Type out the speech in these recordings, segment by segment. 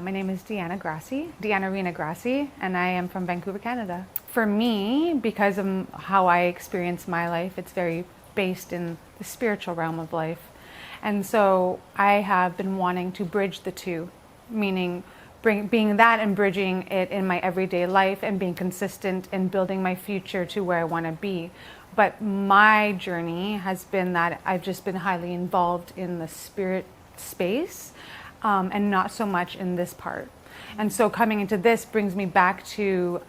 My name is Deanna Rena Grassi, and I am from Vancouver, Canada. For me, because of how I experience my life, it's very based in the spiritual realm of life. And so I have been wanting to bridge the two, meaning being that and bridging it in my everyday life and being consistent in building my future to where I want to be. But my journey has been that I've just been highly involved in the spirit space and not so much in this part. And so coming into this brings me back to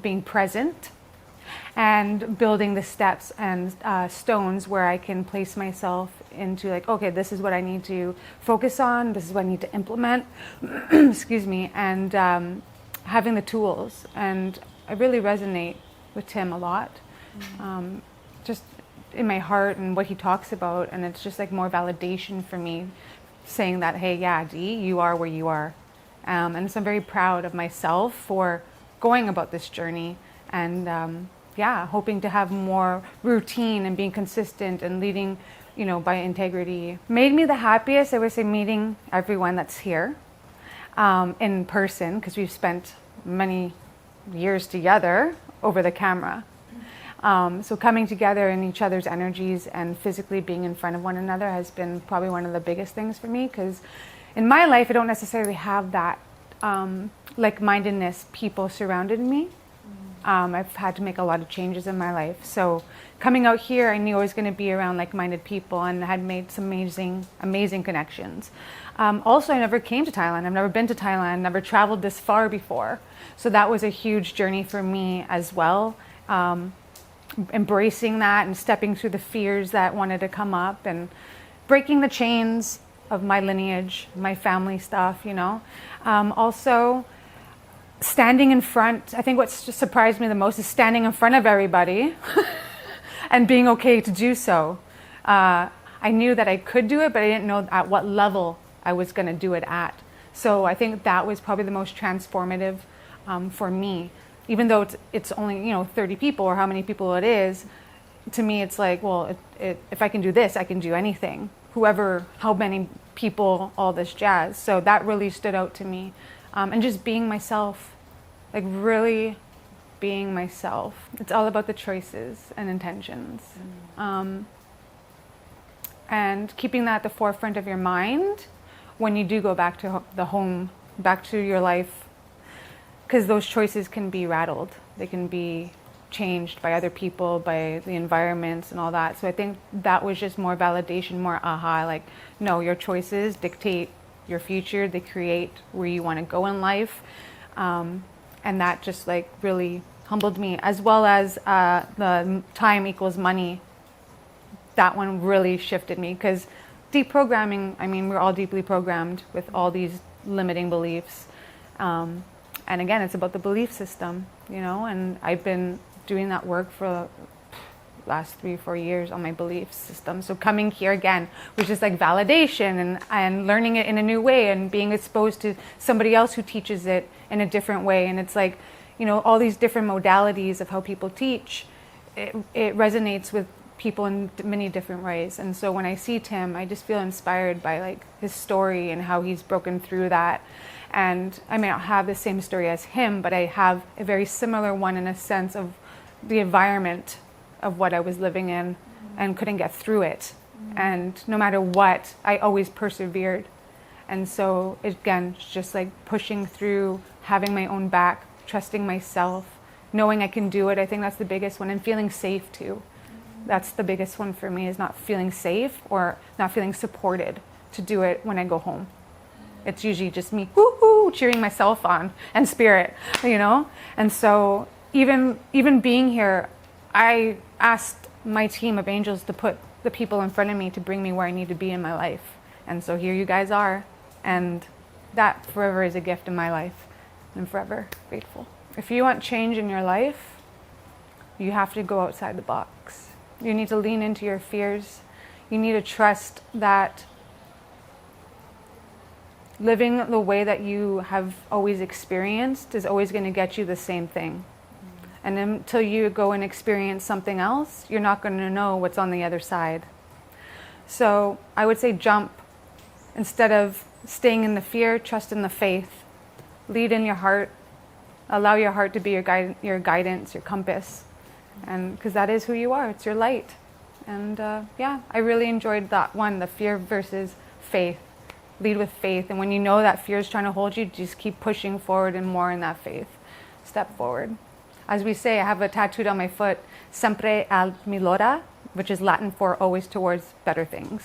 being present and building the steps and stones where I can place myself into like, okay, this is what I need to focus on, this is what I need to implement, excuse me, and having the tools. And I really resonate with Tim a lot, just in my heart and what he talks about, and it's just like more validation for me, saying that, hey, yeah, Dee, you are where you are. And so I'm very proud of myself for going about this journey and hoping to have more routine and being consistent and leading, by integrity. Made me the happiest, I would say, meeting everyone that's here in person, because we've spent many years together over the camera. So coming together in each other's energies and physically being in front of one another has been probably one of the biggest things for me, because in my life I don't necessarily have that like-mindedness people surrounding me. I've had to make a lot of changes in my life. So coming out here, I knew I was going to be around like-minded people and had made some amazing connections. Also, I never came to Thailand. I've never been to Thailand, never traveled this far before. So that was a huge journey for me as well. Embracing that and stepping through the fears that wanted to come up and breaking the chains of my lineage, my family stuff, Also, standing in front, I think what's just surprised me the most is standing in front of everybody and being okay to do so. I knew that I could do it, but I didn't know at what level I was going to do it at. So I think that was probably the most transformative for me. Even though it's only 30 people or how many people it is, to me it's like, well, if I can do this, I can do anything. How many people, all this jazz. So that really stood out to me. And just being myself, like really being myself. It's all about the choices and intentions. And keeping that at the forefront of your mind when you do go back to the home, back to your life, because those choices can be rattled. They can be changed by other people, by the environments and all that. So I think that was just more validation, more aha, like, no, your choices dictate your future, they create where you want to go in life. And that just like really humbled me, as well as the time equals money. That one really shifted me, because deprogramming, we're all deeply programmed with all these limiting beliefs. And again, it's about the belief system, and I've been doing that work for the last 3-4 years on my belief system. So coming here again was just like validation and learning it in a new way and being exposed to somebody else who teaches it in a different way. And it's like, all these different modalities of how people teach, it resonates with people in many different ways. And so when I see Tim, I just feel inspired by like his story and how he's broken through that. And I may not have the same story as him, but I have a very similar one in a sense of the environment of what I was living in and couldn't get through it. And no matter what, I always persevered. And so again, it's just like pushing through, having my own back, trusting myself, knowing I can do it. I think that's the biggest one, and feeling safe too. That's the biggest one for me, is not feeling safe or not feeling supported to do it when I go home. It's usually just me woo-hoo, cheering myself on, and spirit, And so even being here, I asked my team of angels to put the people in front of me to bring me where I need to be in my life. And so here you guys are. And that forever is a gift in my life. I'm forever grateful. If you want change in your life, you have to go outside the box. You need to lean into your fears. You need to trust that living the way that you have always experienced is always going to get you the same thing. And until you go and experience something else, you're not going to know what's on the other side. So I would say jump. Instead of staying in the fear, trust in the faith. lead in your heart. Allow your heart to be your guidance, your compass, and because that is who you are. It's your light. And yeah, I really enjoyed that one, the fear versus faith. Lead with faith, and when you know that fear is trying to hold you, just keep pushing forward and more in that faith. Step forward. As we say, I have a tattooed on my foot, sempre al milora, which is Latin for always towards better things.